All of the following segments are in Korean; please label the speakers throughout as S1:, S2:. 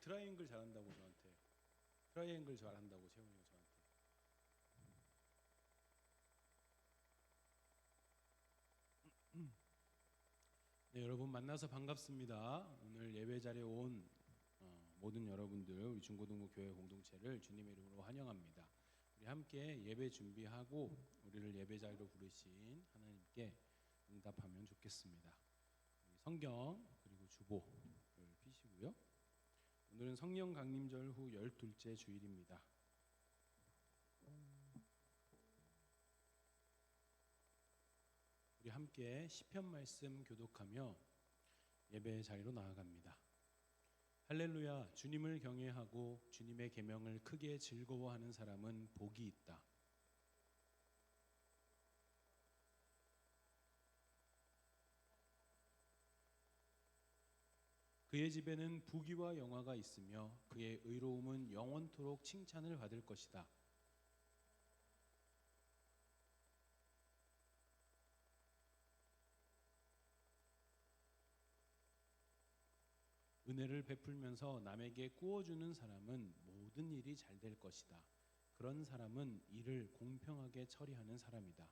S1: 트라이앵글 잘한다고 저한테. 트라이앵글 잘한다고 세훈이가 저한테. 네, 여러분 만나서 반갑습니다. 오늘 예배 자리에 온 모든 여러분들, 우리 중고등부 교회 공동체를 주님의 이름으로 환영합니다. 우리 함께 예배 준비하고 우리를 예배 자리로 부르신 하나님께 응답하면 좋겠습니다. 성경 그리고 주보를 펴시고요. 오늘은 성령 강림절 후 12째 주일입니다. 우리 함께 시편 말씀 교독하며 예배 자리로 나아갑니다. 할렐루야, 주님을 경외하고 주님의 계명을 크게 즐거워하는 사람은 복이 있다. 그의 집에는 부귀와 영화가 있으며 그의 의로움은 영원토록 칭찬을 받을 것이다. 은혜를 베풀면서 남에게 꾸어주는 사람은 모든 일이 잘 될 것이다. 그런 사람은 일을 공평하게 처리하는 사람이다.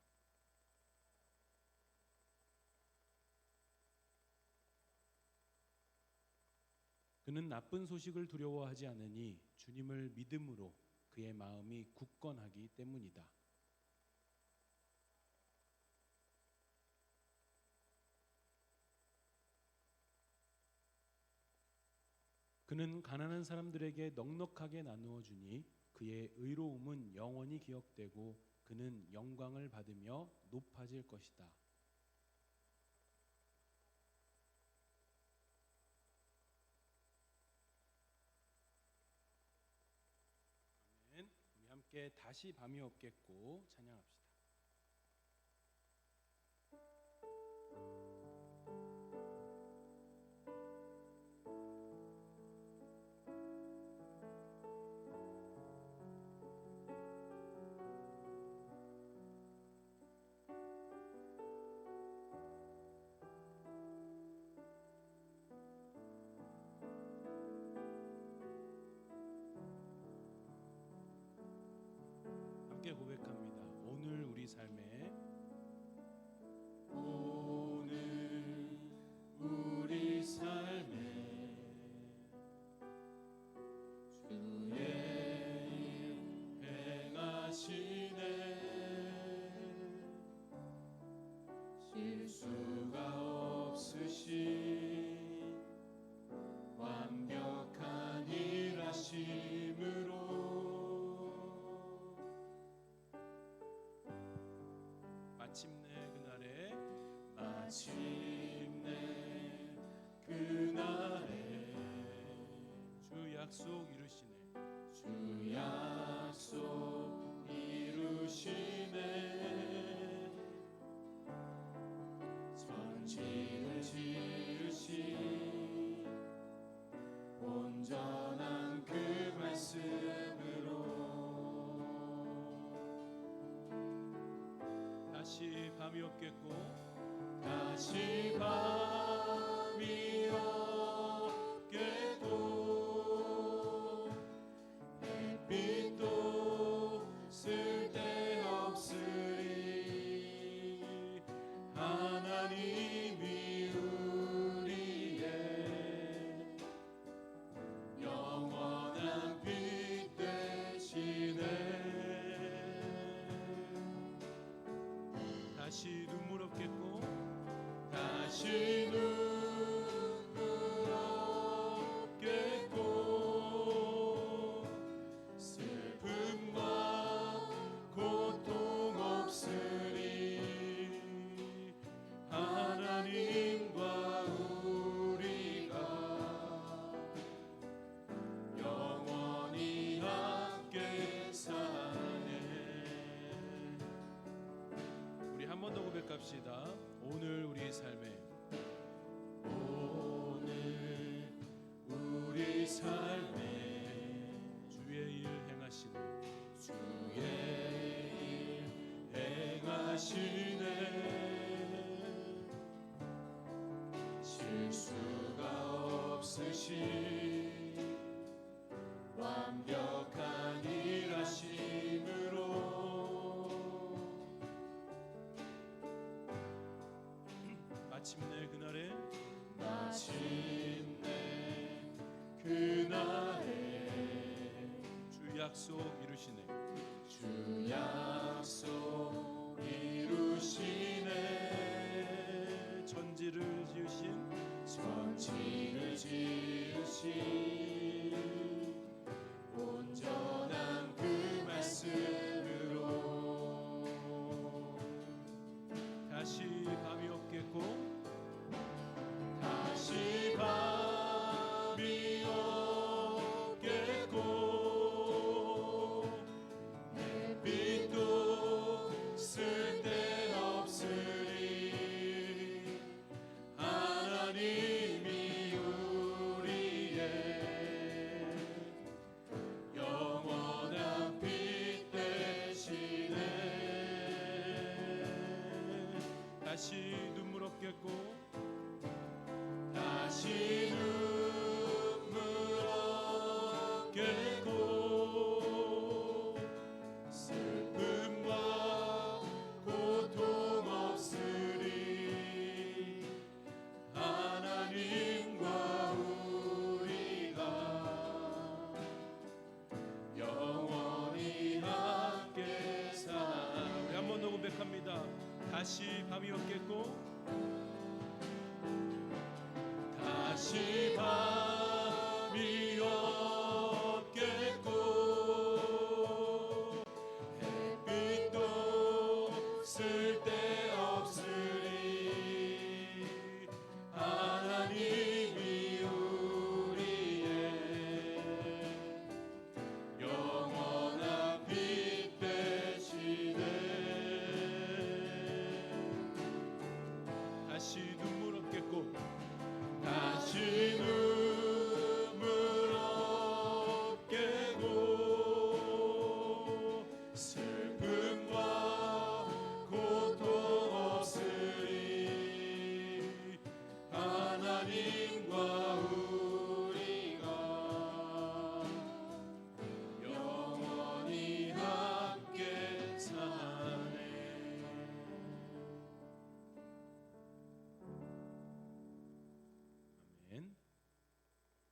S1: 그는 나쁜 소식을 두려워하지 않으니 주님을 믿음으로 그의 마음이 굳건하기 때문이다. 그는 가난한 사람들에게 넉넉하게 나누어 주니 그의 의로움은 영원히 기억되고 그는 영광을 받으며 높아질 것이다. 아멘. 우리 함께 다시 밤이 없겠고 찬양합시다. 함께 고백합니다. 오늘 우리 삶에
S2: 우리 삶에 주의 일 행하시네. 실수가 없으신 완벽한 일하심으로 마침내 그날에
S1: 주 약속 이루시네.
S2: 주 약속 이루시네. 천지를 지으신 온전한 그 말씀으로
S1: 다시 밤이 없겠고
S2: 다시 밤이 없겠고 햇빛도 쓸데없으리. 하나님이 우리의 영원한 빛 되시네.
S1: 다시 눈물 없겠고
S2: 다시 눈물 없겠고 슬픔과 고통 없으리. 하나님과 우리가 영원히 함께 사네.
S1: 우리 한 번 더 고백합시다. 오늘 우리 삶에
S2: 우리 삶에
S1: 주의 일 행하시네.
S2: 주의 일 행하시네. 실수가 없으신
S1: 약속 이루시네.
S2: 주 약속 이루시네.
S1: 천지를 지으신
S2: 천지를 지으신 온전한 그 말씀으로
S1: 다시 밤이 없겠고
S2: 다시 밤이 없겠고 햇빛도 쓸데없으리 하나님이 우리의 영원한 빛 되시네.
S1: 다시 눈물 없겠고
S2: 다시 눈물 없겠고 슬픔과 고통 없으리 하나님과 우리가 영원히 함께 살아.
S1: 우리 한 번 더 고백합니다. 다시 밤이 없겠고
S2: 다시 밤이 없겠고 햇빛도 쓸데없으리 하나님이 우리의 영원한 빛 되시네.
S1: 다시 눈물 없겠고
S2: 다시 눈물 없겠고 슬픔과 고통 없으리 하나님과 우리가 영원히 함께 사네.
S1: 아멘.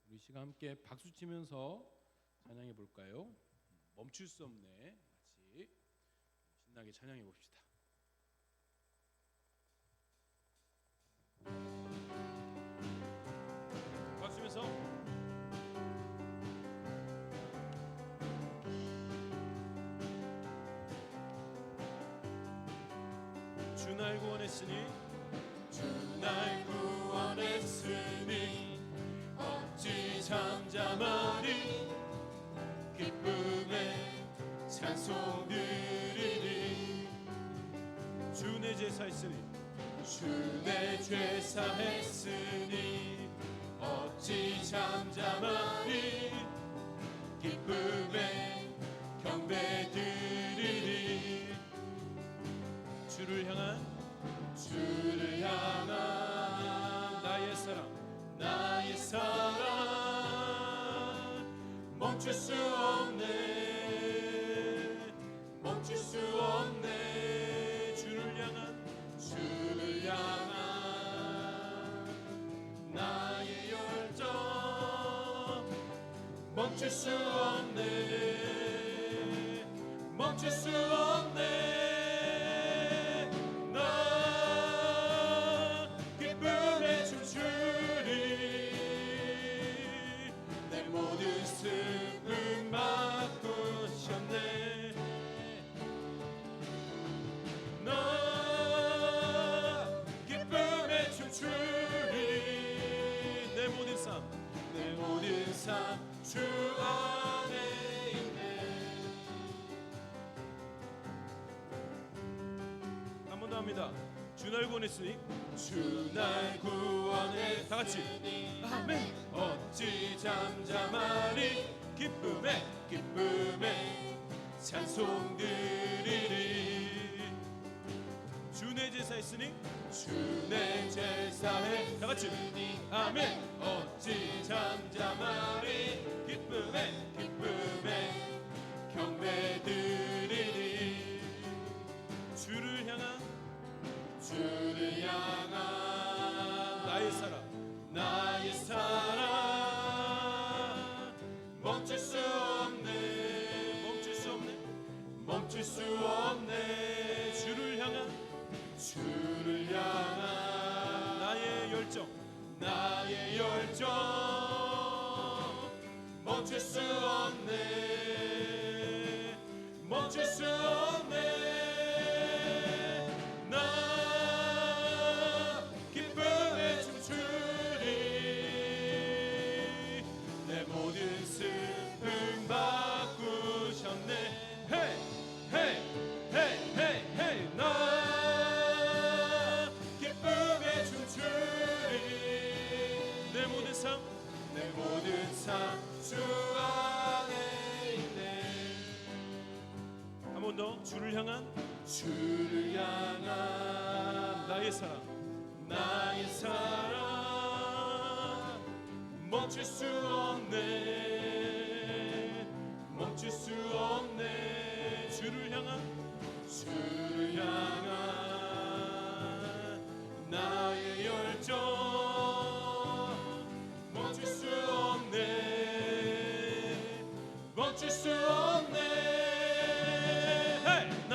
S1: 우리 시간 함께 박수 치면서 찬양해 볼까요? 멈출 수 없네. 같이 신나게 찬양해 봅시다. 박수 치면서 주 날 구원했으니
S2: 주 날 구원했으니 어찌 잠잠하리 기쁨에 찬송 드리리
S1: 주 내 제사했으니
S2: 주 내 죄 사했으니 어찌 잠잠하리 기쁨에 경배 드리리
S1: 주를 향한
S2: 주를 향한
S1: 나의 사랑
S2: 나의 사랑 멈출 수 없네. 멈출 수 없네.
S1: 주를 향한
S2: 주를 향한 나의 열정 멈출 수 없네. 멈출 수 없네. 나 기쁨에 춤추리 내 모든 슬픔 바꾸셨네. 나 기쁨에 춤추리
S1: 내 모든 삶
S2: 내 모든 삶 주 안에 있네.
S1: 한 번 더 합니다. 주 날 구원했으니
S2: 주 날 구원했으니
S1: 다 같이 아멘.
S2: 어찌 잠잠하리 기쁨에 찬송 드리리
S1: 주 내 제사했으니
S2: 주 내 제사했으니
S1: 다 같이
S2: 아멘. 어찌 잠잠하리 기쁨에 경배 드리리
S1: 주를 향한
S2: 주를 향한
S1: 나의 사랑
S2: 나의 사랑 멈출 수 없네. 멈출 수 없네.
S1: 주를 향한 나의 열정
S2: 멈출 수 없네. 멈출 수 없네. 나 기쁨에 춤추리. 내 모든 슬픔 바꾸셨네. 헤이 헤이 헤이 헤이 헤이. 나 기쁨에 춤추리.
S1: 내 모든 삶
S2: 주 안에 있네.
S1: 한 번 더 주를 향한
S2: 나의 사랑 멈출 수 없네. 멈출 수 없네.
S1: 주를 향한
S2: 나의 열정 멈출 수 없네. 멈출 수 없네.
S1: 헤이!
S2: 나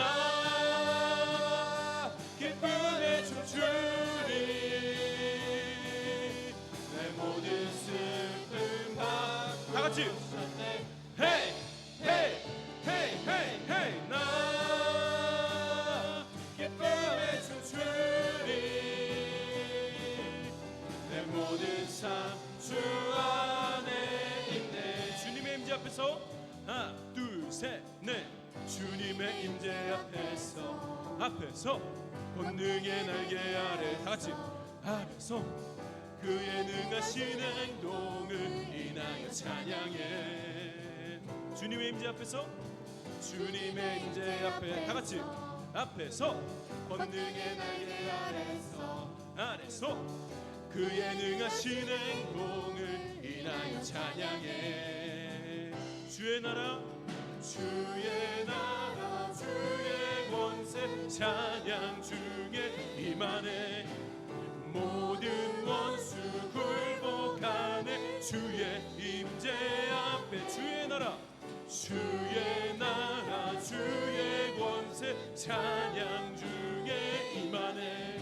S2: 기쁨에 춤추리. 내 모든 슬픔
S1: 다 같이
S2: 바꾸셨네. 헤이 헤이 헤이 헤이 헤이. 나 기쁨에 춤추리. 내 모든 삶 주 안에 있네.
S1: 주님의 임재 앞에서 하나 둘 셋 넷
S2: 주님의 임재 앞에서 권능의 날개 아래
S1: 다 같이
S2: 아래서 그의 능하신 행동을 인하여 찬양해.
S1: 주님의 임재 앞에서
S2: 주님의 임재 앞에
S1: 다 같이 앞에서
S2: 권능의 날개
S1: 아래서
S2: 그의 능하신 행동을 인하여 찬양해.
S1: 주의 나라
S2: 주의 권세 찬양 중에 임하네. 모든 원수 굴복하네. 주의 임재 앞에
S1: 주의 나라
S2: 주의 권세 찬양 중에 임하네.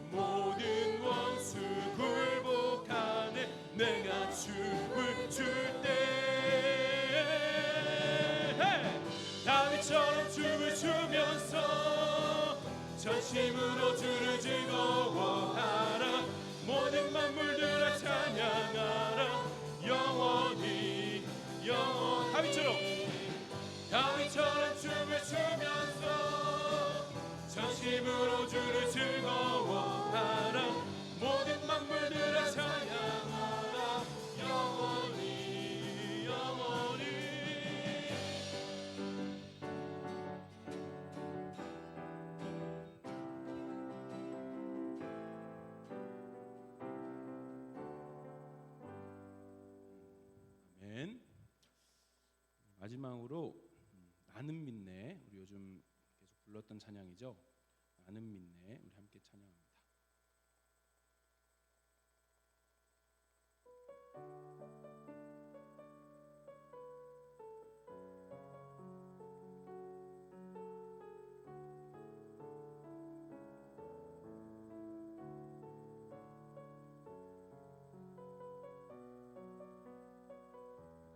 S2: 모든 원수 굴복하네. 내가 춤을 출때 다윗처럼 춤을 추면서 전심으로 주를 즐거워하라. 모든 만물들아 찬양하라. 영원히 다윗처럼 춤을 추면서 전심으로 주를 즐거워하라. 모든 만물들아 찬양하라. 영원히
S1: 아멘. 마지막으로 나는 믿네. 우리 요즘 계속 불렀던 찬양이죠. 나는 믿네. 우리 함께 찬양합니다.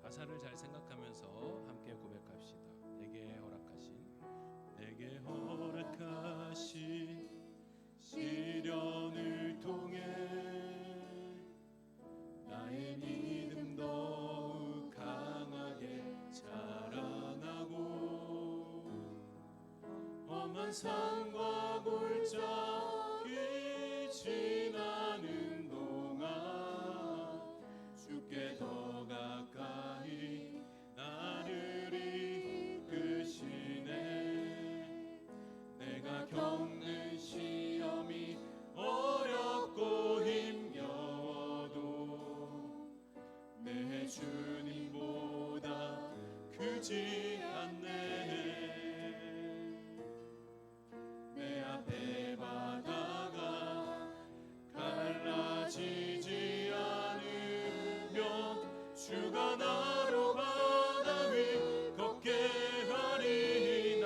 S1: 가사를 잘 생각하면서 함께 고백합시다. 내게 허락하신
S2: 시련을 통해 나의 믿음 더욱 강하게 자라나고 험한 산과 골짜기 지나는 동안 주께 더 가까이 나를 이끄시네. 내가 겪는 시험이 어렵고 힘겨워도 내 주님보다 크지 않네. 내 앞에 바다가 갈라지지 않으면 주가 나로 바다 위 걷게 하리.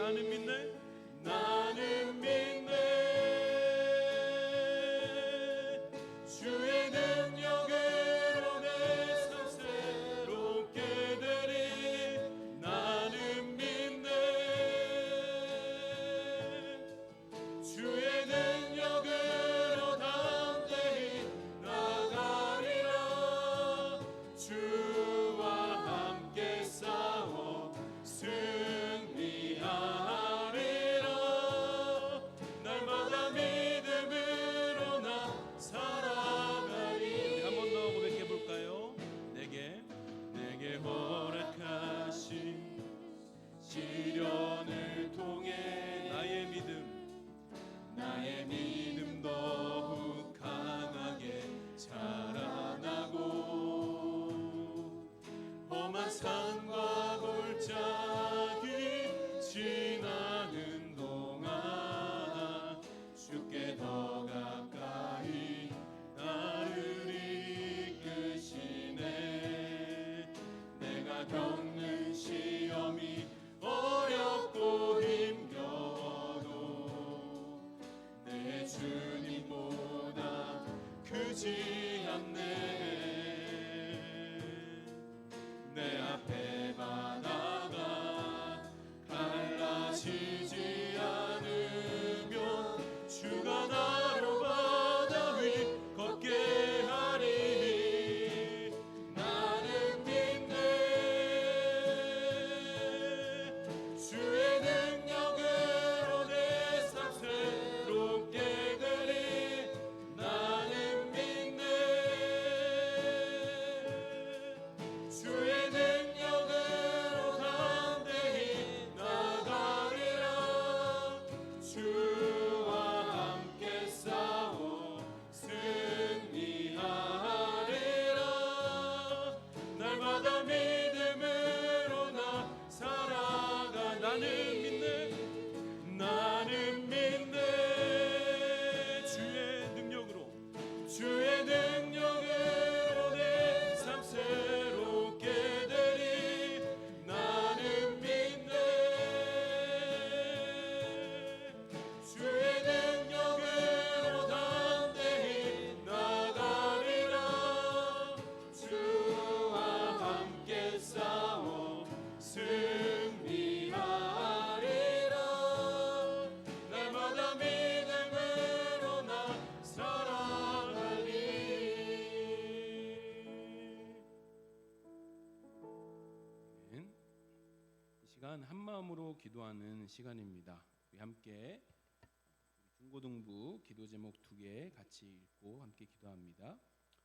S1: 마음으로 기도하는 시간입니다. 우리 함께 우리 중고등부 기도 제목 2개 같이 읽고 함께 기도합니다.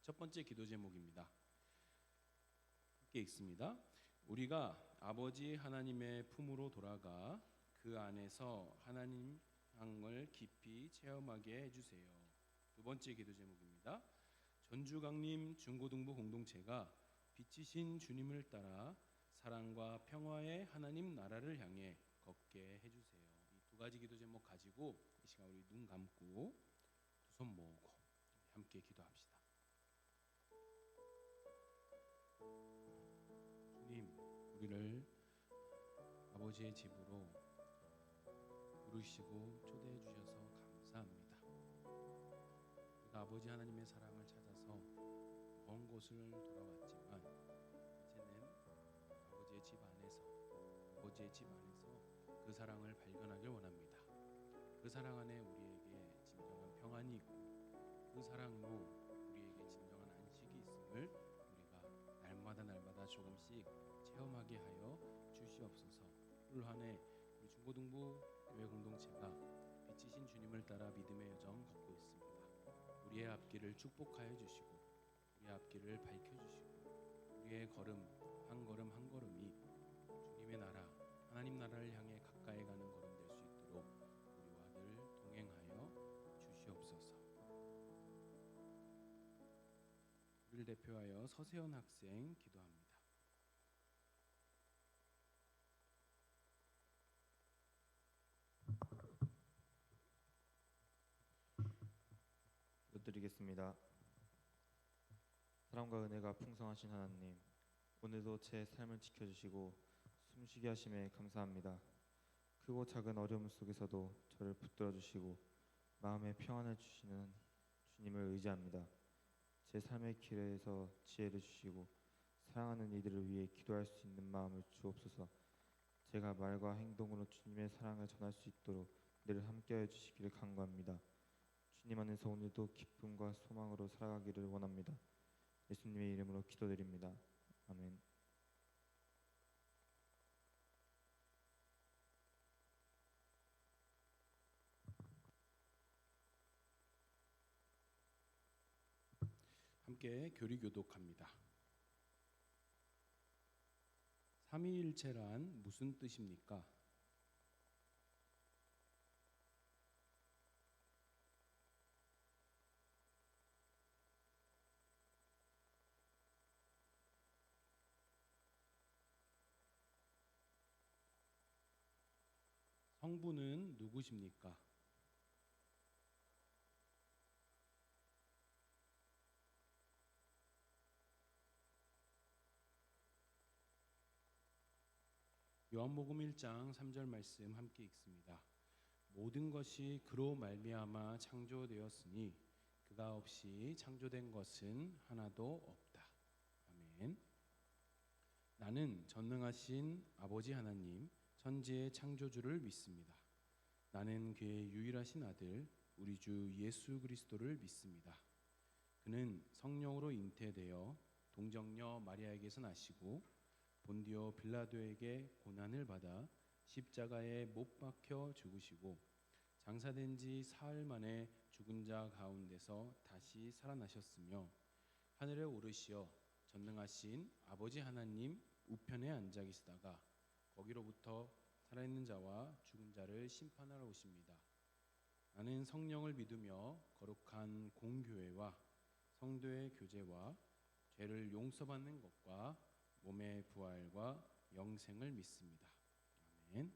S1: 첫 번째 기도 제목입니다. 함께 읽습니다. 우리가 아버지 하나님의 품으로 돌아가 그 안에서 하나님 향을 깊이 체험하게 해주세요. 두 번째 기도 제목입니다. 전주강림 중고등부 공동체가 빛이신 주님을 따라 사랑과 평화의 하나님 나라를 향해 걷게 해주세요. 이 두 가지 기도 제목 가지고 이 시간 우리 눈 감고 두 손 모으고 함께 기도합시다. 주님, 우리를 아버지의 집으로 부르시고 초대해 주셔서 감사합니다. 우리가 아버지 하나님의 사랑을 찾아서 먼 곳을 돌아왔지만 이제는 아버지의 집 안에서 그 사랑을 발견하길 원합니다. 그 사랑 안에 우리에게 진정한 평안이 있고 그 사랑으로 우리에게 진정한 안식이 있음을 우리가 날마다 조금씩 체험하게 하여 주시옵소서. 올 한 해 우리 중고등부 교회 공동체가 빛이신 주님을 따라 믿음의 여정 걷고 있습니다. 우리의 앞길을 축복하여 주시고 우리의 앞길을 밝혀주시고 우리의 걸음 한 걸음이 주님의 나라 하나님 나라를 향해 가까이 가는 걸음 될 수 있도록 우리와 늘 동행하여 주시옵소서. 우리를 대표하여 서세현 학생 기도합니다.
S3: 기도드리겠습니다. 사랑과 은혜가 풍성하신 하나님, 오늘도 제 삶을 지켜주시고 숨쉬게 하심에 감사합니다. 크고 작은 어려움 속에서도 저를 붙들어 주시고 마음의 평안을 주시는 주님을 의지합니다. 제 삶의 길에서 지혜를 주시고 사랑하는 이들을 위해 기도할 수 있는 마음을 주옵소서. 제가 말과 행동으로 주님의 사랑을 전할 수 있도록 늘 함께하여 주시기를 간구합니다. 주님 안에서 오늘도 기쁨과 소망으로 살아가기를 원합니다. 예수님의 이름으로 기도드립니다. 아멘.
S1: 함께 교리교독합니다. 삼위일체란 무슨 뜻입니까? 성부는 누구십니까? 요한복음 1장 3절 말씀 함께 읽습니다. 모든 것이 그로 말미암아 창조되었으니 그가 없이 창조된 것은 하나도 없다. 아멘. 나는 전능하신 아버지 하나님 천지의 창조주를 믿습니다. 나는 그의 유일하신 아들 우리 주 예수 그리스도를 믿습니다. 그는 성령으로 잉태되어 동정녀 마리아에게서 나시고 본디오 빌라도에게 고난을 받아 십자가에 못 박혀 죽으시고 장사된 지 사흘 만에 죽은 자 가운데서 다시 살아나셨으며 하늘에 오르시어 전능하신 아버지 하나님 우편에 앉아 계시다가 거기로부터 살아있는 자와 죽은 자를 심판하러 오십니다. 나는 성령을 믿으며 거룩한 공교회와 성도의 교제와 죄를 용서받는 것과 몸의 부활과 영생을 믿습니다. 아멘.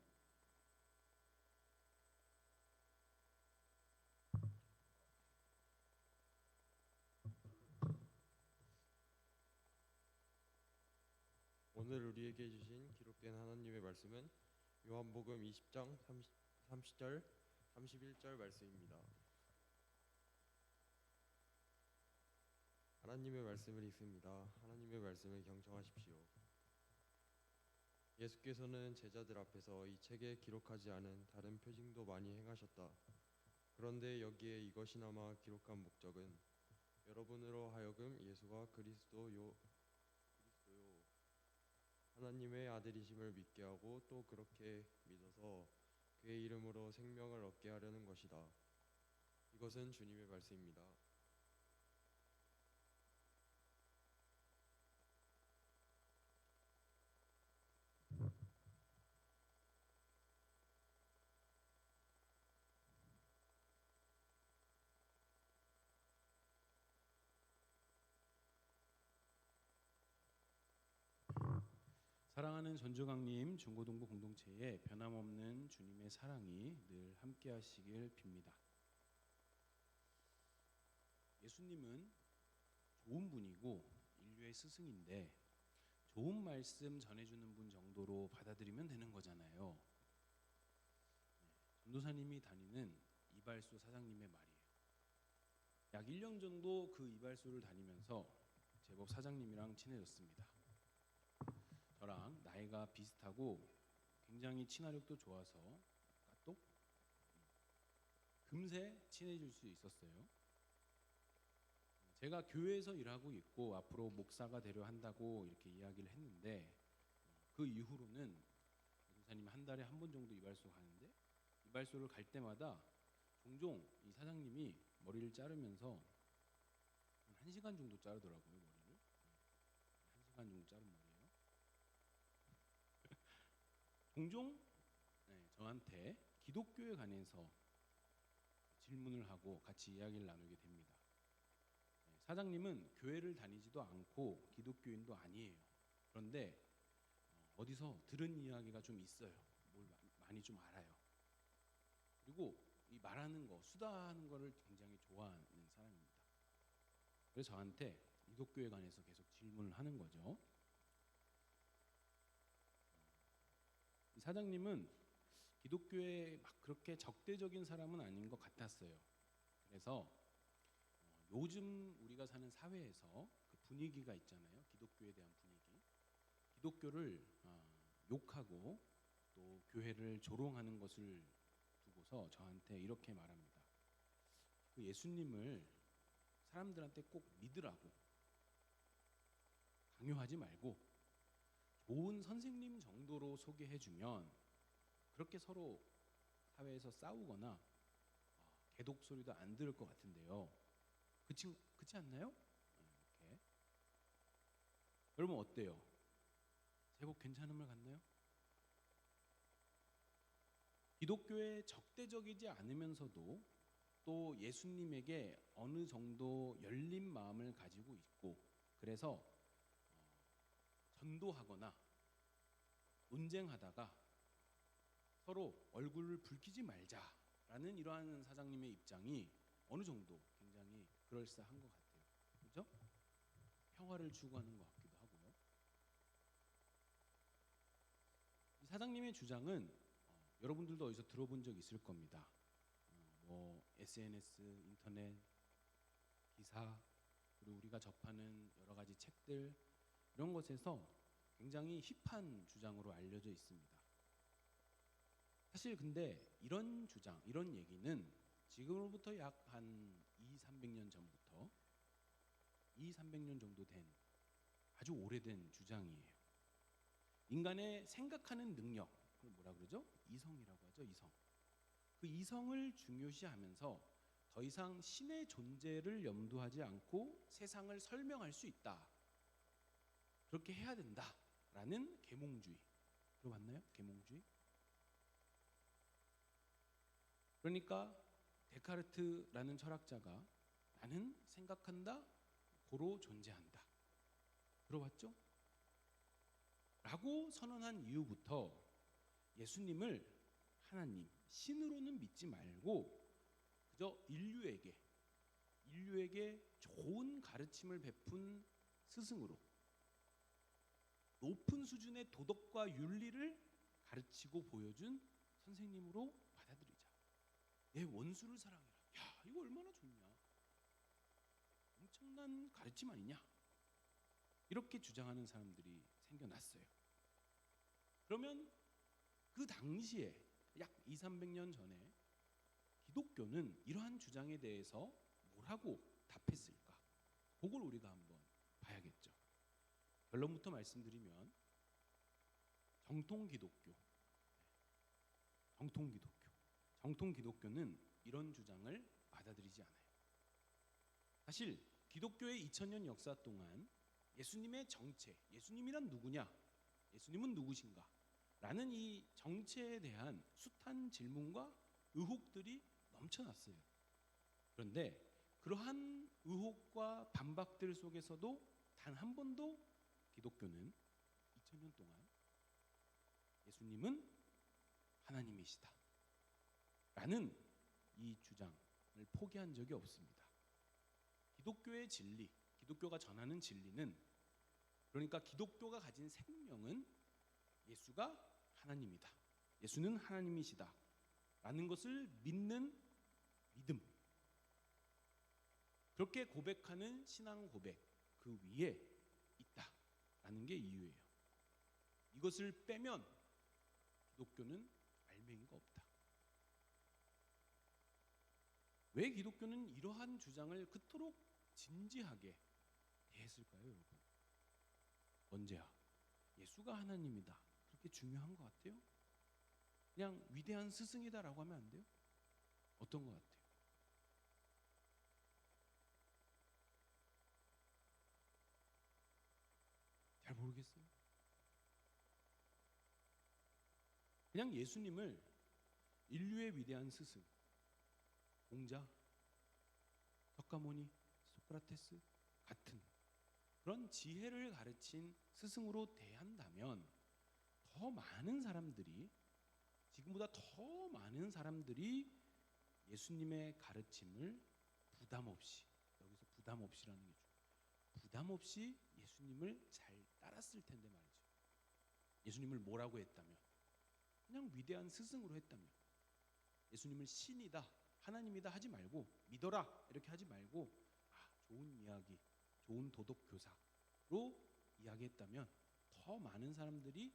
S4: 오늘 우리에게 주신 기록된 하나님의 말씀은 요한복음 20장 30절 31절 말씀입니다. 하나님의 말씀을 읽습니다. 하나님의 말씀을 경청하십시오. 예수께서는 제자들 앞에서 이 책에 기록하지 않은 다른 표징도 많이 행하셨다. 그런데 여기에 이것이나마 기록한 목적은 여러분으로 하여금 예수가 그리스도요 하나님의 아들이심을 믿게 하고 또 그렇게 믿어서 그의 이름으로 생명을 얻게 하려는 것이다. 이것은 주님의 말씀입니다.
S1: 사랑하는 전주강림 중고등부 공동체에 변함없는 주님의 사랑이 늘 함께하시길 빕니다. 예수님은 좋은 분이고 인류의 스승인데 좋은 말씀 전해주는 분 정도로 받아들이면 되는 거잖아요. 전도사님이 다니는 이발소 사장님의 말이에요. 약 1년 정도 그 이발소를 다니면서 제법 사장님이랑 친해졌습니다. 저랑 나이가 비슷하고 굉장히 친화력도 좋아서 까똑 금세 친해질 수 있었어요. 제가 교회에서 일하고 있고 앞으로 목사가 되려 한다고 이렇게 이야기를 했는데 그 이후로는 전도사님이 한 달에 한 번 정도 이발소 가는데 이발소를 갈 때마다 종종 이 사장님이 머리를 자르면서 한 1시간 정도 자르더라고요. 머리를 1시간 정도 자른 머리예요. 종종 저한테 기독교에 관해서 질문을 하고 같이 이야기를 나누게 됩니다. 사장님은 교회를 다니지도 않고 기독교인도 아니에요. 그런데 어디서 들은 이야기가 좀 있어요. 뭘 많이 좀 알아요. 그리고 이 말하는 거, 수다하는 거를 굉장히 좋아하는 사람입니다. 그래서 저한테 기독교에 관해서 계속 질문을 하는 거죠. 이 사장님은 기독교에 막 그렇게 적대적인 사람은 아닌 것 같았어요. 그래서 요즘 우리가 사는 사회에서 그 분위기가 있잖아요. 기독교에 대한 분위기. 기독교를 욕하고 또 교회를 조롱하는 것을 두고서 저한테 이렇게 말합니다. 그 예수님을 사람들한테 꼭 믿으라고 강요하지 말고 좋은 선생님 정도로 소개해주면 그렇게 서로 사회에서 싸우거나 개독 소리도 안 들을 것 같은데요. 그렇지 않나요? 이렇게. 여러분 어때요? 제법 괜찮은 말 같나요? 기독교에 적대적이지 않으면서도 또 예수님에게 어느 정도 열린 마음을 가지고 있고 그래서 전도하거나 논쟁하다가 서로 얼굴을 붉히지 말자라는 이러한 사장님의 입장이 어느 정도 굉장히 그럴싸한 것 같아요. 그죠? 평화를 추구하는 것 같기도 하고요. 이 사장님의 주장은 여러분들도 어디서 들어본 적 있을 겁니다. 뭐 SNS, 인터넷, 기사, 그리고 우리가 접하는 여러 가지 책들 이런 것에서 굉장히 힙한 주장으로 알려져 있습니다. 사실 근데 이런 주장, 이런 얘기는 지금으로부터 약 한 200~300년 전부터 200~300년 정도 된 아주 오래된 주장이에요. 인간의 생각하는 능력, 그걸 뭐라 그러죠? 이성이라고 하죠. 이성. 그 이성을 중요시하면서 더 이상 신의 존재를 염두하지 않고 세상을 설명할 수 있다. 그렇게 해야 된다라는 계몽주의. 들어봤나요? 계몽주의? 그러니까 데카르트라는 철학자가 나는 생각한다, 고로 존재한다. 들어봤죠? 라고 선언한 이후부터 예수님을 하나님, 신으로는 믿지 말고 그저 인류에게 좋은 가르침을 베푼 스승으로 높은 수준의 도덕과 윤리를 가르치고 보여준 선생님으로 받아들이자. 내 원수를 사랑해라. 야, 이거 얼마나 좋냐. 엄청난 가르침 아니냐. 이렇게 주장하는 사람들이 생겨났어요. 그러면 그 당시에 약 200~300년 전에 기독교는 이러한 주장에 대해서 뭐라고 답했을까? 그걸 우리가 한번 봐야겠죠. 결론부터 말씀드리면 정통 기독교. 정통 기독교. 정통 기독교는 이런 주장을 받아들이지 않아요. 사실 기독교의 2000년 역사 동안 예수님의 정체, 예수님이란 누구냐? 예수님은 누구신가? 라는 이 정체에 대한 숱한 질문과 의혹들이 넘쳐났어요. 그런데 그러한 의혹과 반박들 속에서도 단 한 번도 기독교는 2000년 동안 예수님은 하나님이시다 라는 이 주장을 포기한 적이 없습니다. 기독교의 진리, 기독교가 전하는 진리는, 그러니까 기독교가 가진 생명은 예수가 하나님이다, 예수는 하나님이시다 라는 것을 믿는 믿음, 그렇게 고백하는 신앙 고백, 그 위에 있다라는 게 이유예요. 이것을 빼면 기독교는 알맹이가 없다. 왜 기독교는 이러한 주장을 그토록 진지하게 대했을까요, 여러분? 언제야? 예수가 하나님이다. 그렇게 중요한 것 같아요? 그냥 위대한 스승이다라고 하면 안 돼요? 어떤 것 같아요? 잘 모르겠어요. 그냥 예수님을 인류의 위대한 스승, 공자, 석가모니, 소크라테스 같은 그런 지혜를 가르친 스승으로 대한다면 더 많은 사람들이, 지금보다 더 많은 사람들이 예수님의 가르침을 부담 없이, 여기서 부담 없이라는 게 중요해요. 부담 없이 예수님을 잘 따랐을 텐데 말이죠. 예수님을 뭐라고 했다면, 그냥 위대한 스승으로 했다면, 예수님을 신이다, 하나님이다 하지 말고 믿어라 이렇게 하지 말고 좋은 이야기, 좋은 도덕 교사로 이야기했다면 더 많은 사람들이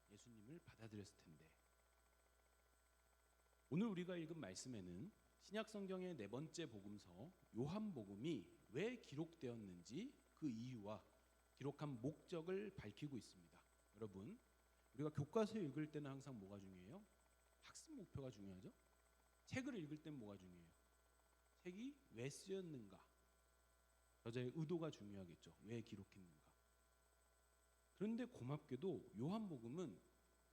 S1: 예수님을 받아들였을 텐데, 오늘 우리가 읽은 말씀에는 신약 성경의 네 번째 복음서 요한복음이 왜 기록되었는지 그 이유와 기록한 목적을 밝히고 있습니다. 여러분, 우리가 교과서 읽을 때는 항상 뭐가 중요해요? 학습 목표가 중요하죠. 책을 읽을 땐 뭐가 중요해요? 책이 왜 쓰였는가? 저자의 의도가 중요하겠죠. 왜 기록했는가? 그런데 고맙게도 요한복음은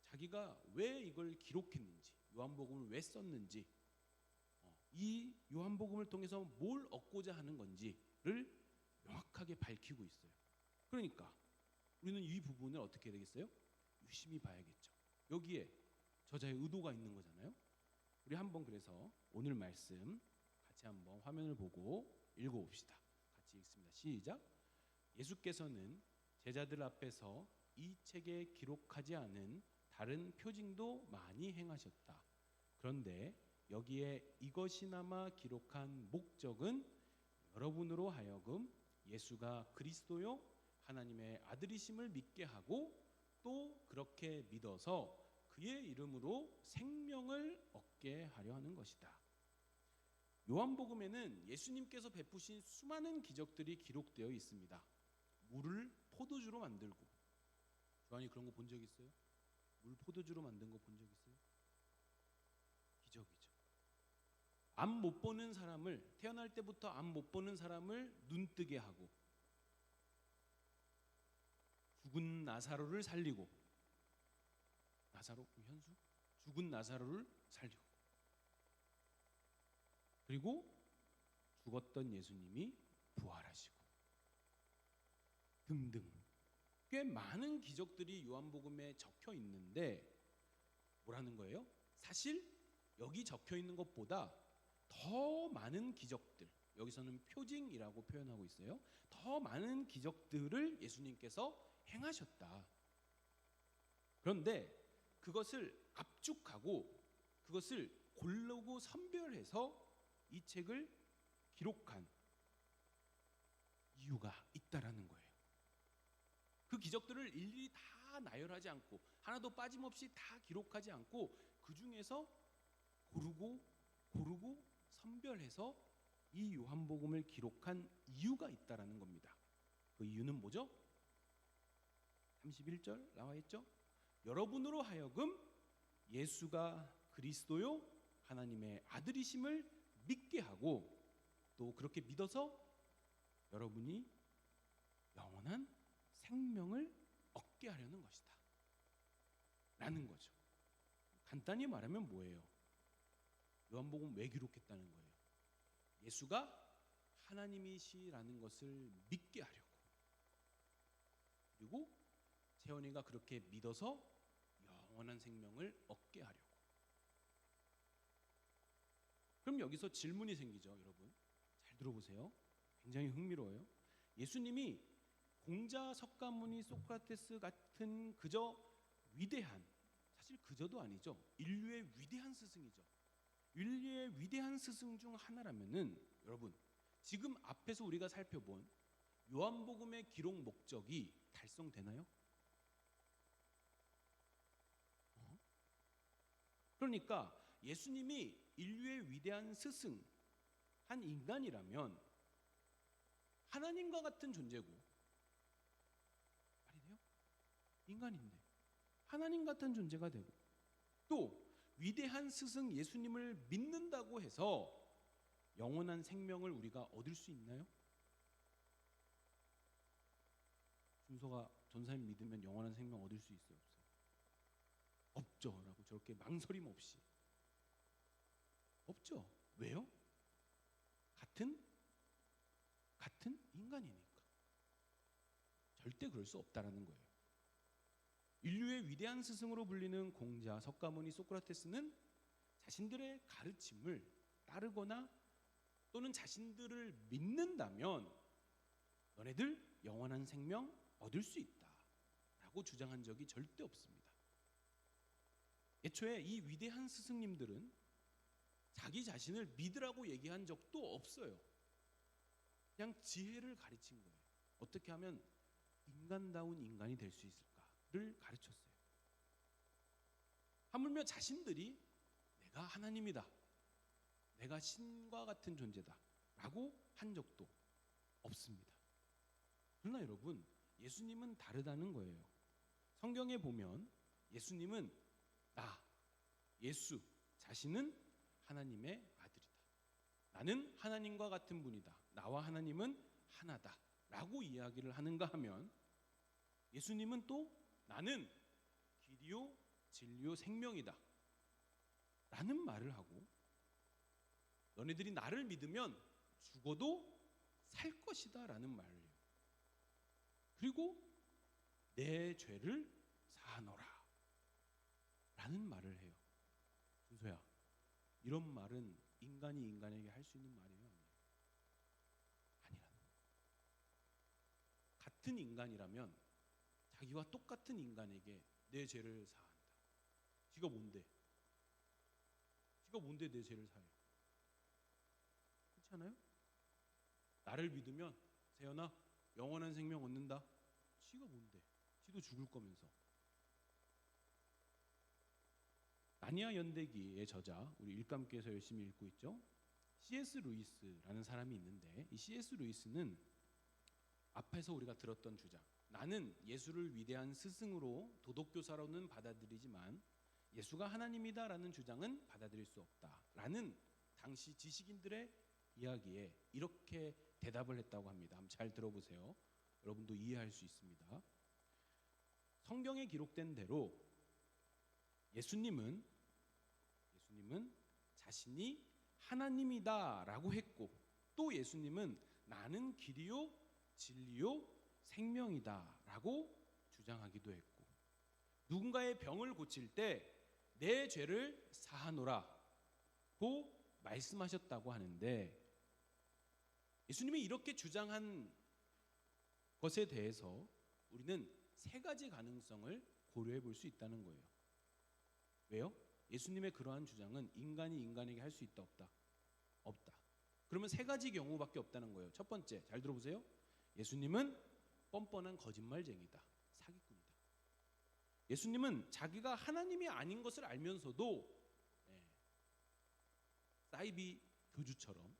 S1: 자기가 왜 이걸 기록했는지, 요한복음을 왜 썼는지, 이 요한복음을 통해서 뭘 얻고자 하는 건지를 명확하게 밝히고 있어요. 그러니까 우리는 이 부분을 어떻게 해야 되겠어요? 유심히 봐야겠죠. 여기에 저자의 의도가 있는 거잖아요. 우리 한번 그래서 오늘 말씀 같이 한번 화면을 보고 읽어봅시다. 같이 읽습니다. 시작. 예수께서는 제자들 앞에서 이 책에 기록하지 않은 다른 표징도 많이 행하셨다. 그런데 여기에 이것이나마 기록한 목적은 여러분으로 하여금 예수가 그리스도요 하나님의 아들이심을 믿게 하고 또 그렇게 믿어서 그의 이름으로 생명을 얻게 하려 하는 것이다. 요한복음에는 예수님께서 베푸신 수많은 기적들이 기록되어 있습니다. 물을 포도주로 만들고, 요한이 그런 거 본 적 있어요? 물 포도주로 만든 거 본 적 있어요? 기적이죠. 앞 못 보는 사람을, 태어날 때부터 앞 못 보는 사람을 눈 뜨게 하고, 죽은 나사로를 살리고, 나사로 현수? 죽은 나사로를 살리고, 그리고 죽었던 예수님이 부활하시고 등등 꽤 많은 기적들이 요한복음에 적혀 있는데 뭐라는 거예요? 사실 여기 적혀 있는 것보다 더 많은 기적들, 여기서는 표징이라고 표현하고 있어요. 더 많은 기적들을 예수님께서 행하셨다. 그런데 그것을 압축하고 그것을 고르고 선별해서 이 책을 기록한 이유가 있다라는 거예요. 그 기적들을 일일이 다 나열하지 않고 하나도 빠짐없이 다 기록하지 않고 그 중에서 고르고 선별해서 이 요한복음을 기록한 이유가 있다라는 겁니다. 그 이유는 뭐죠? 31절 나와 있죠? 여러분으로 하여금 예수가 그리스도요 하나님의 아들이심을 믿게 하고 또 그렇게 믿어서 여러분이 영원한 생명을 얻게 하려는 것이다 라는 거죠. 간단히 말하면 뭐예요? 요한복음 왜 기록했다는 거예요? 예수가 하나님이시라는 것을 믿게 하려고, 그리고 채원이가 그렇게 믿어서 영원한 생명을 얻게 하려고. 그럼 여기서 질문이 생기죠, 여러분. 잘 들어보세요. 굉장히 흥미로워요. 예수님이 공자, 석가모니, 소크라테스 같은 그저 위대한, 사실 그저도 아니죠, 인류의 위대한 스승이죠. 인류의 위대한 스승 중 하나라면은 여러분, 지금 앞에서 우리가 살펴본 요한복음의 기록 목적이 달성되나요? 그러니까 예수님이 인류의 위대한 스승, 한 인간이라면 하나님과 같은 존재고, 말이 돼요? 인간인데 하나님 같은 존재가 되고, 또 위대한 스승 예수님을 믿는다고 해서 영원한 생명을 우리가 얻을 수 있나요? 준서가 전사님 믿으면 영원한 생명 얻을 수 있어요, 없어요? 없죠 라고 저렇게 망설임 없이. 없죠. 왜요? 같은 인간이니까. 절대 그럴 수 없다라는 거예요. 인류의 위대한 스승으로 불리는 공자, 석가모니, 소크라테스는 자신들의 가르침을 따르거나 또는 자신들을 믿는다면 너네들 영원한 생명 얻을 수 있다 라고 주장한 적이 절대 없습니다. 애초에 이 위대한 스승님들은 자기 자신을 믿으라고 얘기한 적도 없어요. 그냥 지혜를 가르친 거예요. 어떻게 하면 인간다운 인간이 될 수 있을까를 가르쳤어요. 하물며 자신들이 내가 하나님이다, 내가 신과 같은 존재다 라고 한 적도 없습니다. 그러나 여러분, 예수님은 다르다는 거예요. 성경에 보면 예수님은 예수 자신은 하나님의 아들이다, 나는 하나님과 같은 분이다, 나와 하나님은 하나다 라고 이야기를 하는가 하면, 예수님은 또 나는 길이요 진리요 생명이다 라는 말을 하고, 너네들이 나를 믿으면 죽어도 살 것이다 라는 말을 해요. 그리고 내 죄를 사하노라 라는 말을 해요. 준서야, 이런 말은 인간이 인간에게 할 수 있는 말이에요, 아니에요? 아니라는 거예요. 같은 인간이라면 자기와 똑같은 인간에게 내 죄를 사한다. 지가 뭔데? 지가 뭔데 내 죄를 사해? 그렇지 않아요? 나를 믿으면 세연아 영원한 생명 얻는다. 지가 뭔데? 지도 죽을 거면서. 나니아 연대기의 저자, 우리 일감께서 열심히 읽고 있죠. C.S. 루이스라는 사람이 있는데, 이 C.S. 루이스는 앞에서 우리가 들었던 주장, 나는 예수를 위대한 스승으로 도덕교사로는 받아들이지만 예수가 하나님이다라는 주장은 받아들일 수 없다라는 당시 지식인들의 이야기에 이렇게 대답을 했다고 합니다. 한번 잘 들어보세요. 여러분도 이해할 수 있습니다. 성경에 기록된 대로 예수님은 자신이 하나님이다라고 했고, 또 예수님은 나는 길이요 진리요 생명이다라고 주장하기도 했고, 누군가의 병을 고칠 때 내 죄를 사하노라고 말씀하셨다고 하는데, 예수님이 이렇게 주장한 것에 대해서 우리는 세 가지 가능성을 고려해 볼 수 있다는 거예요. 왜요? 예수님의 그러한 주장은 인간이 인간에게 할 수 있다, 없다? 없다. 그러면 세 가지 경우밖에 없다는 거예요. 첫 번째, 잘 들어보세요. 예수님은 뻔뻔한 거짓말쟁이다, 사기꾼이다. 예수님은 자기가 하나님이 아닌 것을 알면서도 사이비 교주처럼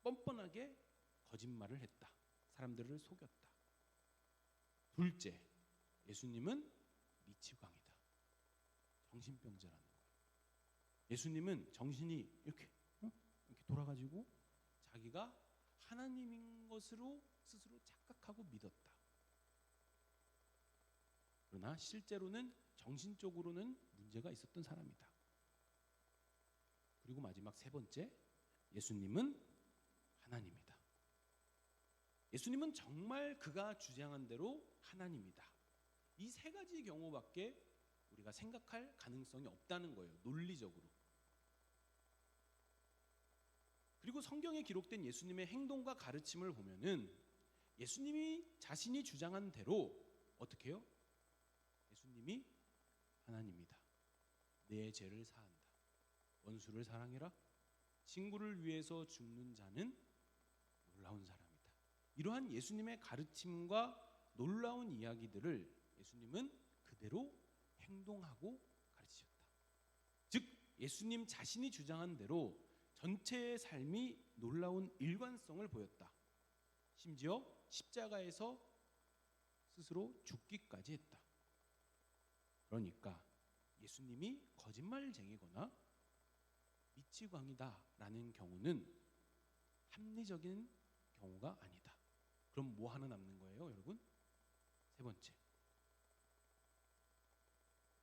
S1: 뻔뻔하게 거짓말을 했다, 사람들을 속였다. 둘째, 예수님은 미치광이다. 정신병자라는 거예요. 예수님은 정신이 이렇게 돌아가지고 자기가 하나님인 것으로 스스로 착각하고 믿었다. 그러나 실제로는 정신적으로는 문제가 있었던 사람이다. 그리고 마지막 세 번째, 예수님은 하나님이다. 예수님은 정말 그가 주장한 대로 하나님이다. 이 세 가지 경우밖에 우리가 생각할 가능성이 없다는 거예요. 논리적으로. 그리고 성경에 기록된 예수님의 행동과 가르침을 보면은 예수님이 자신이 주장한 대로 어떻게 해요? 예수님이 하나님이다. 내 죄를 사한다. 원수를 사랑해라. 친구를 위해서 죽는 자는 놀라운 사람이다. 이러한 예수님의 가르침과 놀라운 이야기들을 예수님은 그대로 행동하고 가르치셨다. 즉 예수님 자신이 주장한 대로 전체의 삶이 놀라운 일관성을 보였다. 심지어 십자가에서 스스로 죽기까지 했다. 그러니까 예수님이 거짓말쟁이거나 미치광이다라는 경우는 합리적인 경우가 아니다. 그럼 뭐 하나 남는 거예요, 여러분? 세 번째.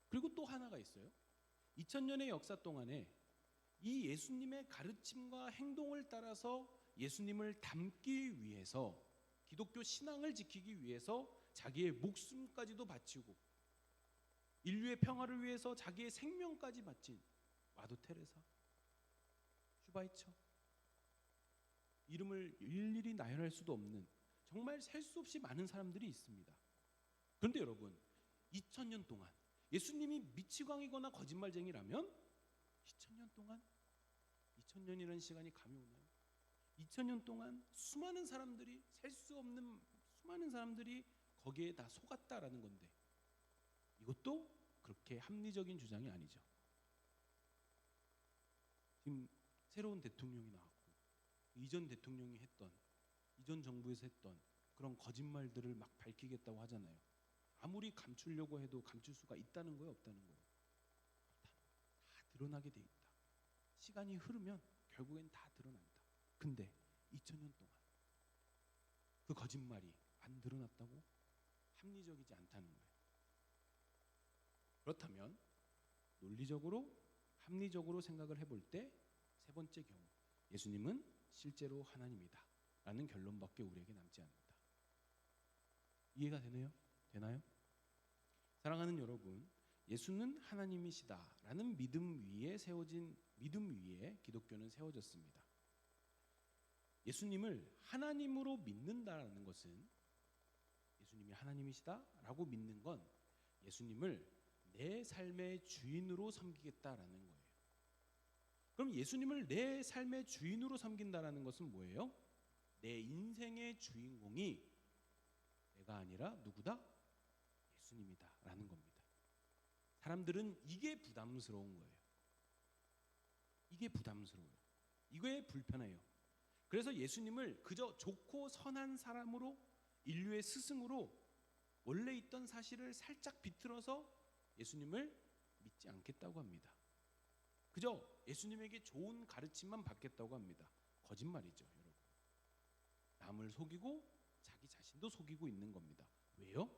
S1: 그리고 또 하나가 있어요. 2000년의 역사 동안에 이 예수님의 가르침과 행동을 따라서 예수님을 닮기 위해서 기독교 신앙을 지키기 위해서 자기의 목숨까지도 바치고 인류의 평화를 위해서 자기의 생명까지 바친 마도 테레사, 슈바이처, 이름을 일일이 나열할 수도 없는 정말 셀 수 없이 많은 사람들이 있습니다. 그런데 여러분, 2000년 동안 예수님이 미치광이거나 거짓말쟁이라면 2000년 동안 2000년이라는 시간이 감이 오나요? 2000년 동안 수많은 사람들이 셀 수 없는 수많은 사람들이 거기에 다 속았다라는 건데 이것도 그렇게 합리적인 주장이 아니죠. 지금 새로운 대통령이 나왔고 이전 대통령이 했던 이전 정부에서 했던 그런 거짓말들을 막 밝히겠다고 하잖아요. 아무리 감추려고 해도 감출 수가 있다는 거예요, 없다는 거예요? 다 드러나게 돼 있다. 시간이 흐르면 결국엔 다 드러난다. 근데 2000년 동안 그 거짓말이 안 드러났다고? 합리적이지 않다는 거예요. 그렇다면 논리적으로 합리적으로 생각을 해볼 때 세 번째 경우, 예수님은 실제로 하나님이다 라는 결론밖에 우리에게 남지 않는다. 이해가 되나요? 사랑하는 여러분, 예수는 하나님이시다 라는 믿음 위에 기독교는 세워졌습니다. 예수님을 하나님으로 믿는다라는 것은 예수님이 하나님이시다 라고 믿는 건 예수님을 내 삶의 주인으로 섬기겠다라는 거예요. 그럼 예수님을 내 삶의 주인으로 섬긴다라는 것은 뭐예요? 내 인생의 주인공이 내가 아니라 누구다? 예수님이다 라는 겁니다. 사람들은 이게 부담스러운 거예요. 이게 부담스러워요. 이거에 불편해요. 그래서 예수님을 그저 좋고 선한 사람으로, 인류의 스승으로 원래 있던 사실을 살짝 비틀어서 예수님을 믿지 않겠다고 합니다. 그저 예수님에게 좋은 가르침만 받겠다고 합니다. 거짓말이죠, 여러분. 남을 속이고 자기 자신도 속이고 있는 겁니다. 왜요?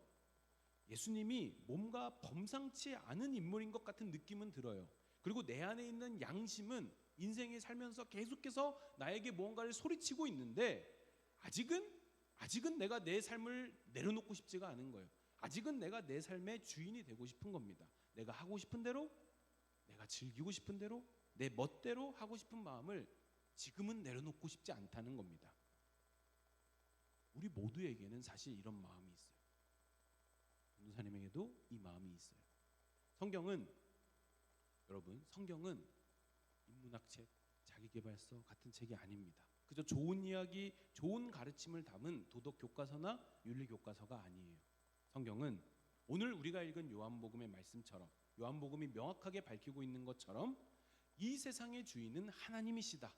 S1: 예수님이 뭔가 범상치 않은 인물인 것 같은 느낌은 들어요. 그리고 내 안에 있는 양심은 인생에 살면서 계속해서 나에게 무언가를 소리치고 있는데 아직은 내가 내 삶을 내려놓고 싶지가 않은 거예요. 아직은 내가 내 삶의 주인이 되고 싶은 겁니다. 내가 하고 싶은 대로, 내가 즐기고 싶은 대로, 내 멋대로 하고 싶은 마음을 지금은 내려놓고 싶지 않다는 겁니다. 우리 모두에게는 사실 이런 마음이 있어요. 전도사님에게도 이 마음이 있어요. 여러분, 성경은 인문학책, 자기계발서 같은 책이 아닙니다. 그저 좋은 이야기, 좋은 가르침을 담은 도덕 교과서나 윤리 교과서가 아니에요. 성경은 오늘 우리가 읽은 요한복음의 말씀처럼, 요한복음이 명확하게 밝히고 있는 것처럼 이 세상의 주인은 하나님이시다.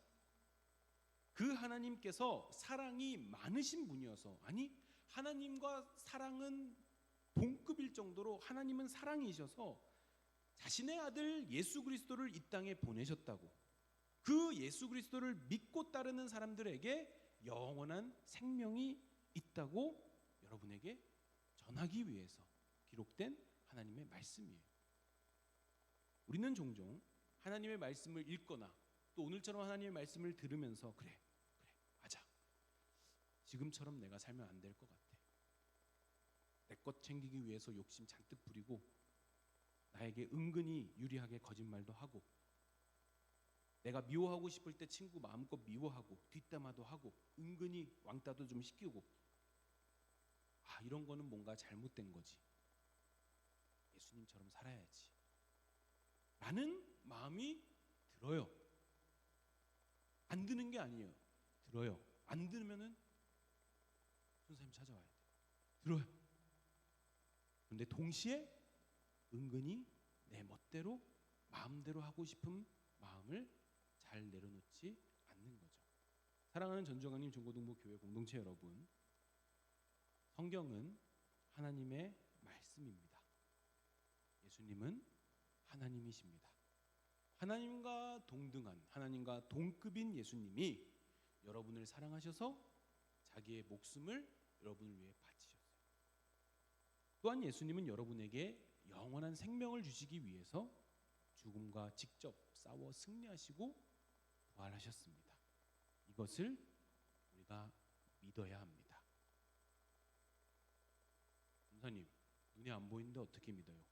S1: 그 하나님께서 사랑이 많으신 분이어서, 아니 하나님과 사랑은 동급일 정도로 하나님은 사랑이셔서 자신의 아들 예수 그리스도를 이 땅에 보내셨다고, 그 예수 그리스도를 믿고 따르는 사람들에게 영원한 생명이 있다고 여러분에게 전하기 위해서 기록된 하나님의 말씀이에요. 우리는 종종 하나님의 말씀을 읽거나 또 오늘처럼 하나님의 말씀을 들으면서 그래 맞아, 지금처럼 내가 살면 안 될 것 같아, 내 것 챙기기 위해서 욕심 잔뜩 부리고 나에게 은근히 유리하게 거짓말도 하고, 내가 미워하고 싶을 때 친구 마음껏 미워하고 뒷담화도 하고 은근히 왕따도 좀 시키고, 이런 거는 뭔가 잘못된 거지, 예수님처럼 살아야지 라는 마음이 들어요. 안 드는 게 아니에요. 들어요. 안 들으면은 선생님 찾아와야 돼. 들어요. 그런데 동시에 은근히 내 멋대로 마음대로 하고 싶은 마음을 잘 내려놓지 않는 거죠. 사랑하는 전주광님 중고등부 교회 공동체 여러분, 성경은 하나님의 말씀입니다. 예수님은 하나님이십니다. 하나님과 동등한, 하나님과 동급인 예수님이 여러분을 사랑하셔서 자기의 목숨을 여러분을 위해 바치셨어요. 또한 예수님은 여러분에게 영원한 생명을 주시기 위해서 죽음과 직접 싸워 승리하시고 부활하셨습니다. 이것을 우리가 믿어야 합니다. 전사님, 눈에 안 보이는데 어떻게 믿어요?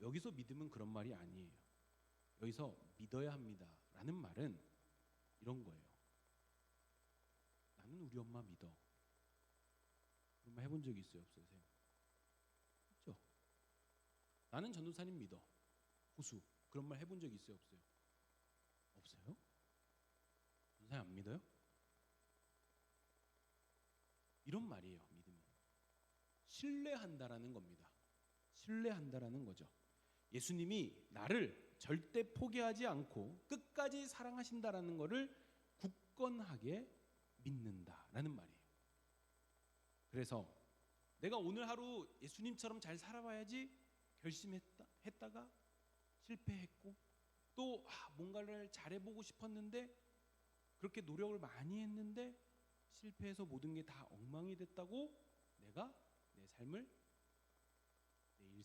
S1: 여기서 믿음은 그런 말이 아니에요. 여기서 믿어야 합니다 라는 말은 이런 거예요. 나는 우리 엄마 믿어. 그런 말 해본 적이 있어요, 없어요? 있죠? 나는 전도사님 믿어. 호수. 그런 말 해본 적이 있어요, 없어요? 없어요? 전도사님 안 믿어요? 이런 말이에요, 믿음은. 신뢰한다라는 겁니다. 신뢰한다라는 거죠. 예수님이 나를 절대 포기하지 않고 끝까지 사랑하신다라는 것을 굳건하게 믿는다라는 말이에요. 그래서 내가 오늘 하루 예수님처럼 잘 살아봐야지 결심했다가 실패했고, 또 뭔가를 잘해보고 싶었는데 그렇게 노력을 많이 했는데 실패해서 모든 게 다 엉망이 됐다고 내가 내 삶을, 내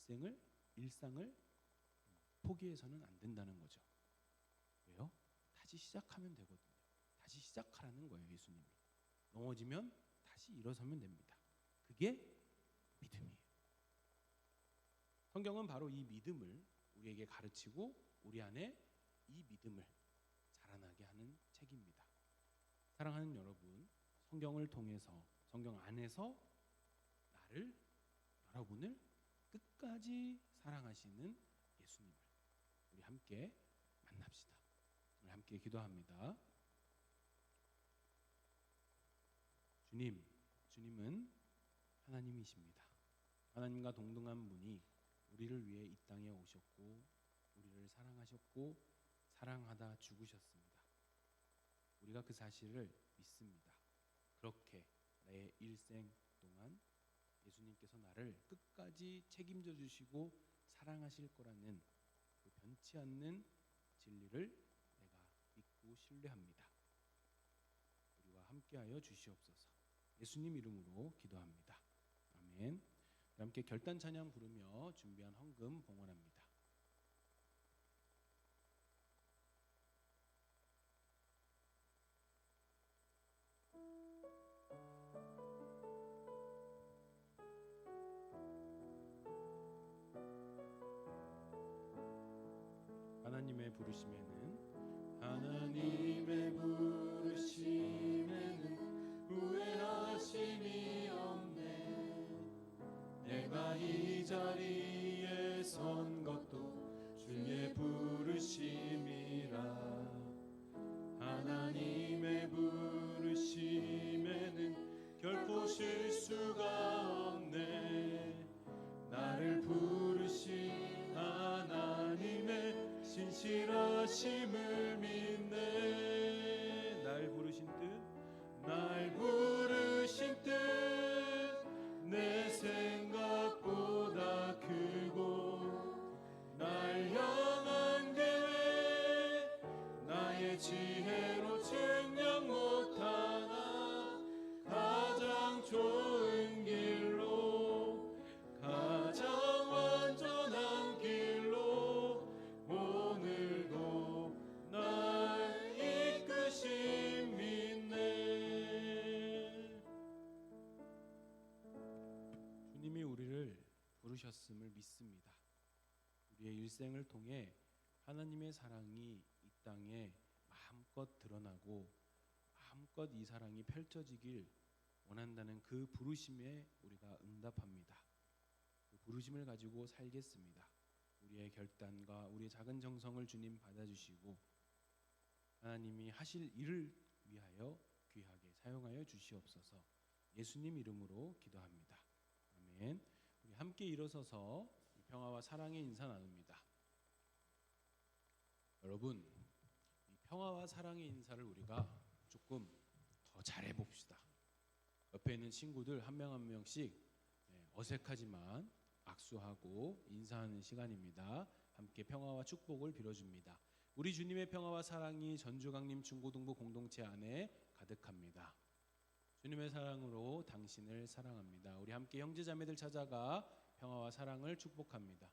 S1: 일상을 포기해서는 안 된다는 거죠. 왜요? 다시 시작하면 되거든요. 다시 시작하라는 거예요, 예수님이. 넘어지면 다시 일어서면 됩니다. 그게 믿음이에요. 성경은 바로 이 믿음을 우리에게 가르치고 우리 안에 이 믿음을 자라나게 하는 책입니다. 사랑하는 여러분, 성경을 통해서, 성경 안에서 여러분을 끝까지 사랑하시는 예수님을 우리 함께 만납시다. 오늘 함께 기도합니다. 주님은 하나님이십니다. 하나님과 동등한 분이 우리를 위해 이 땅에 오셨고 우리를 사랑하셨고 사랑하다 죽으셨습니다. 우리가 그 사실을 믿습니다. 그렇게 내 일생 동안 예수님께서 나를 끝까지 책임져 주시고 사랑하실 거라는 그 변치 않는 진리를 내가 믿고 신뢰합니다. 우리와 함께하여 주시옵소서. 예수님 이름으로 기도합니다. 아멘. 함께 결단 찬양 부르며 준비한 헌금 봉헌합니다. 하나님의 부르심에는 후회하심이 없네. 내가 이 자리에 선 것도 주의 부르심이라. 하나님의 부르심에는 결코 실수가 없네. 나를 부르신 하나님의 신실하심을 믿네. 날 부르신 뜻 내 생각보다 크고 날 향 내 지혜로 증명 못하나 가장 좋은 길로 가장 완전한 길로 오늘도 날 이끄심 믿네. 주님이 우리를 부르셨음을 믿습니다. 우리의 일생을 통해 하나님의 사랑이 이 땅에 마음껏 드러나고 마음껏 이 사랑이 펼쳐지길 원한다는 그 부르심에 우리가 응답합니다. 그 부르심을 가지고 살겠습니다. 우리의 결단과 우리의 작은 정성을 주님 받아주시고 하나님이 하실 일을 위하여 귀하게 사용하여 주시옵소서. 예수님 이름으로 기도합니다. 아멘. 우리 함께 일어서서 평화와 사랑의 인사 나눕니다. 여러분, 이 평화와 사랑의 인사를 우리가 조금 더 잘해 봅시다. 옆에 있는 친구들 한 명 한 명씩 어색하지만 악수하고 인사하는 시간입니다. 함께 평화와 축복을 빌어줍니다. 우리 주님의 평화와 사랑이 전주강림 중고등부 공동체 안에 가득합니다. 주님의 사랑으로 당신을 사랑합니다. 우리 함께 형제자매들 찾아가 평화와 사랑을 축복합니다.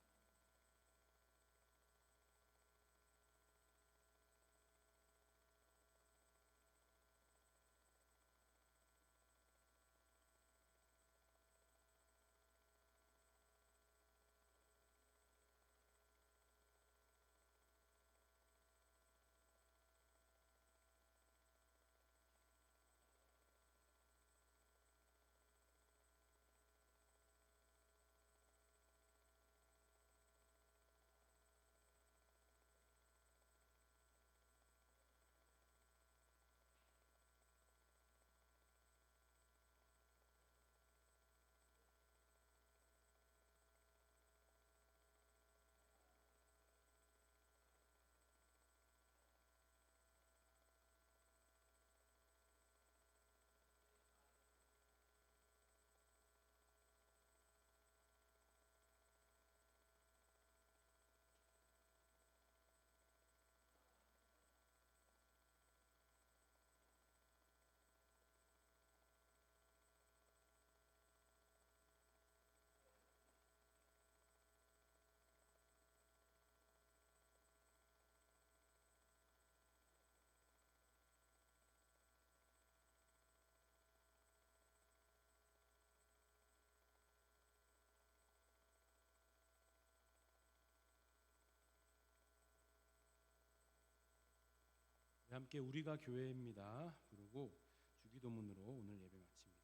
S1: 함께 우리가 교회입니다. 그리고 주기도문으로 오늘 예배 마칩니다.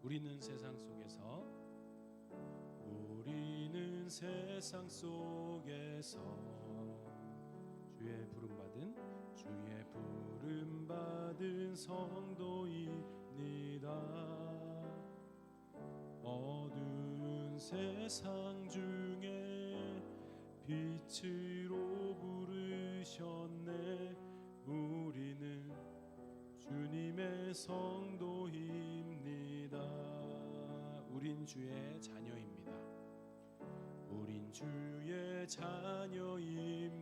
S1: 우리는 세상 속에서 주의 부름받은 성도입니다. 어두운 세상 중에 빛으로 부르셨네. 우리는 주님의 성도입니다. 우린 주의 자녀입니다. 우린 주의 자녀입니다.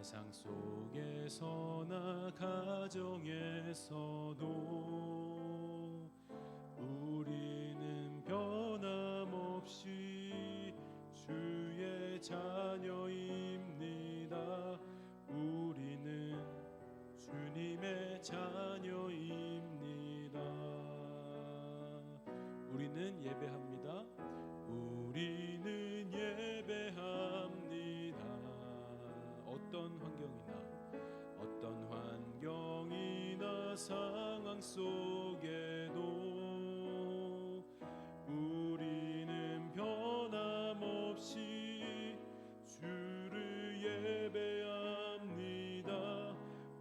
S1: 세상 속에서나 가정에서도 우리는 변함없이 주의 자녀입니다. 우리는 주님의 자녀입니다. 우리는 예배합니다. 우리는 예배합니다. 어떤 환경이나 상황 속에도 우리는 변함없이 주를 예배합니다.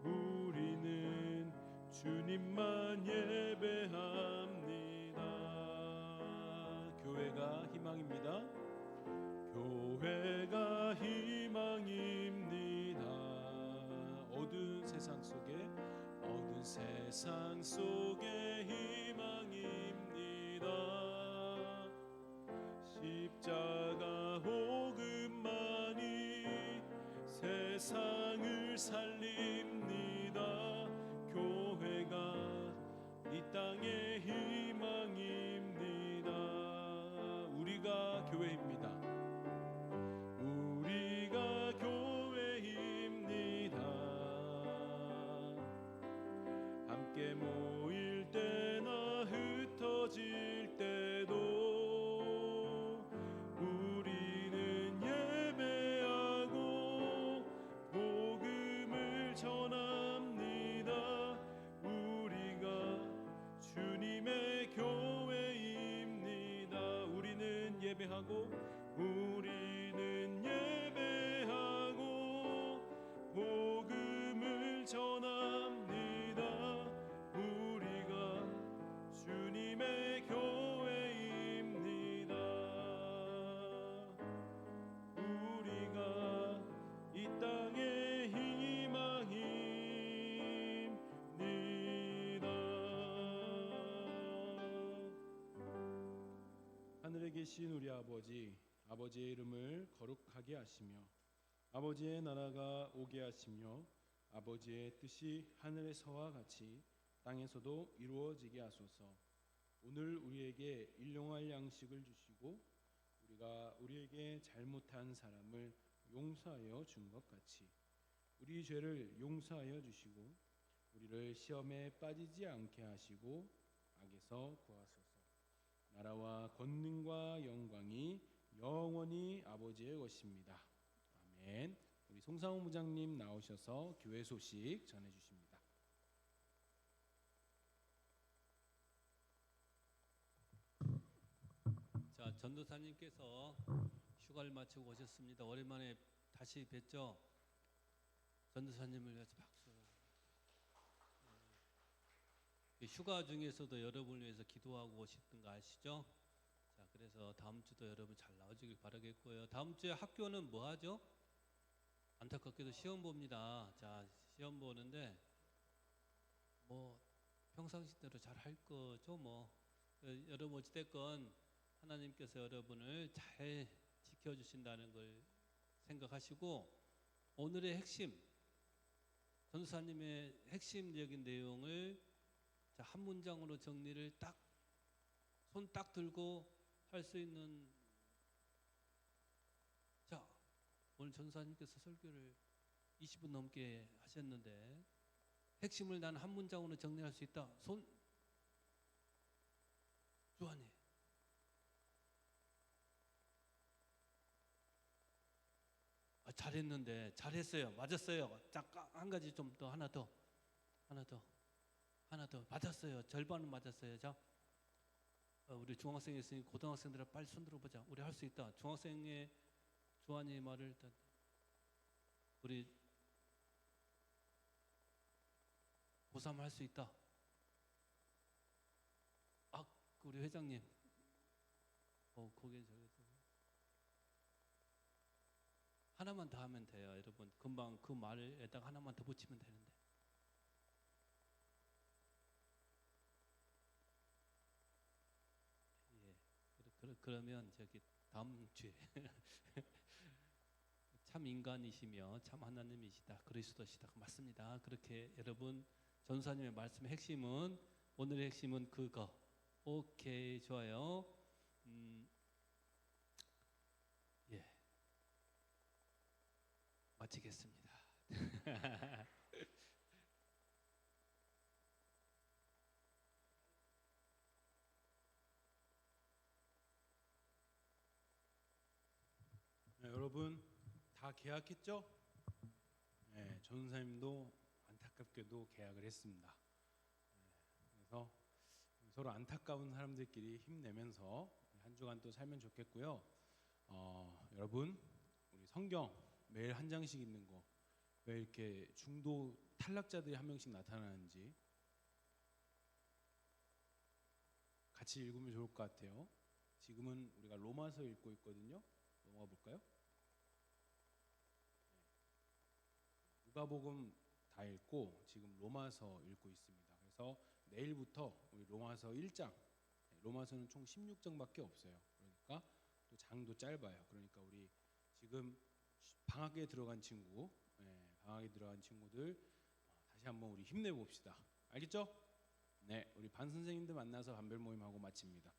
S1: 우리는 주님만 예배합니다. 교회가 희망입니다. 교회가 희망입니다. 세상 속의 희망입니다. 십자가 복음만이 세상을 살립니다. 교회가 이 땅의 희망입니다. 우리가 교회입니다. 우리가 교회입니다. 함께 모일 때나 흩어질 때도 우리는 예배하고 복음을 전합니다. 우리가 주님의 교회입니다. 우리는 예배하고 복음을 전합니다. 우리가 주님의 교회입니다. 우리가 이 땅의 희망입니다. 하늘에 계신 우리 아버지의 이름을 거룩하게 하시며 아버지의 나라가 오게 하시며 아버지의 뜻이 하늘에서와 같이 땅에서도 이루어지게 하소서. 오늘 우리에게 일용할 양식을 주시고 우리가 우리에게 잘못한 사람을 용서하여 준 것 같이 우리 죄를 용서하여 주시고 우리를 시험에 빠지지 않게 하시고 악에서 구하소서. 나라와 권능과 영광이 영원히 아버지의 것입니다. 아멘. 우리 송상호 부장님 나오셔서 교회 소식 전해주십니다.
S5: 자, 전도사님께서 휴가를 마치고 오셨습니다. 오랜만에 다시 뵀죠. 전도사님을 위해서 박수. 휴가 중에서도 여러분을 위해서 기도하고 오셨던 거 아시죠? 자, 그래서 다음 주도 여러분 잘 나와주길 바라겠고요. 다음 주에 학교는 뭐 하죠? 안타깝게도 시험 봅니다. 자, 시험 보는데 뭐 평상시대로 잘 할 거죠. 뭐 여러분 어찌됐건 하나님께서 여러분을 잘 지켜주신다는 걸 생각하시고 오늘의 핵심 전도사님의 핵심적인 내용을 자, 한 문장으로 정리를 손 딱 들고 할 수 있는 자, 오늘 전도사님께서 설교를 20분 넘게 하셨는데 핵심을 난 한 문장으로 정리할 수 있다. 손 주환이 잘했는데 잘했어요. 맞았어요. 잠깐 한 가지 좀 더 하나 더 맞았어요. 절반은 맞았어요. 자, 우리 중학생이 있으니 고등학생들 빨리 손 들어보자. 우리 할 수 있다. 중학생의 주환이 말을 일단 우리 고3 할 수 있다. 아, 우리 회장님 거기에 저기서 하나만 더 하면 돼요. 여러분 금방 그 말에다가 하나만 더 붙이면 되는데 예. 그러면 저기 다음 주에 참 인간이시며 참 하나님이시다 그리스도시다 맞습니다. 그렇게 여러분 전사님의 말씀의 핵심은 오늘의 핵심은 그거. 오케이 좋아요. 예 마치겠습니다.
S1: 네, 여러분 다 계약했죠? 네, 전사님도 안타깝게도 계약을 했습니다. 네, 그래서 서로 안타까운 사람들끼리 힘내면서 한 주간 또 살면 좋겠고요. 여러분 우리 성경 매일 한 장씩 읽는 거 왜 이렇게 중도 탈락자들이 한 명씩 나타나는지 같이 읽으면 좋을 것 같아요. 지금은 우리가 로마서 읽고 있거든요. 넘어가 볼까요? 누가복음 다 읽고 지금 로마서 읽고 있습니다. 그래서 그래서 내일부터 우리 로마서 1장, 로마서는 총 16장밖에 없어요. 그러니까 또 장도 짧아요. 그러니까 우리 지금 방학에 들어간 친구, 방학에 들어간 친구들 다시 한번 우리 힘내봅시다. 알겠죠? 네, 우리 반 선생님들 만나서 반별 모임하고 마칩니다.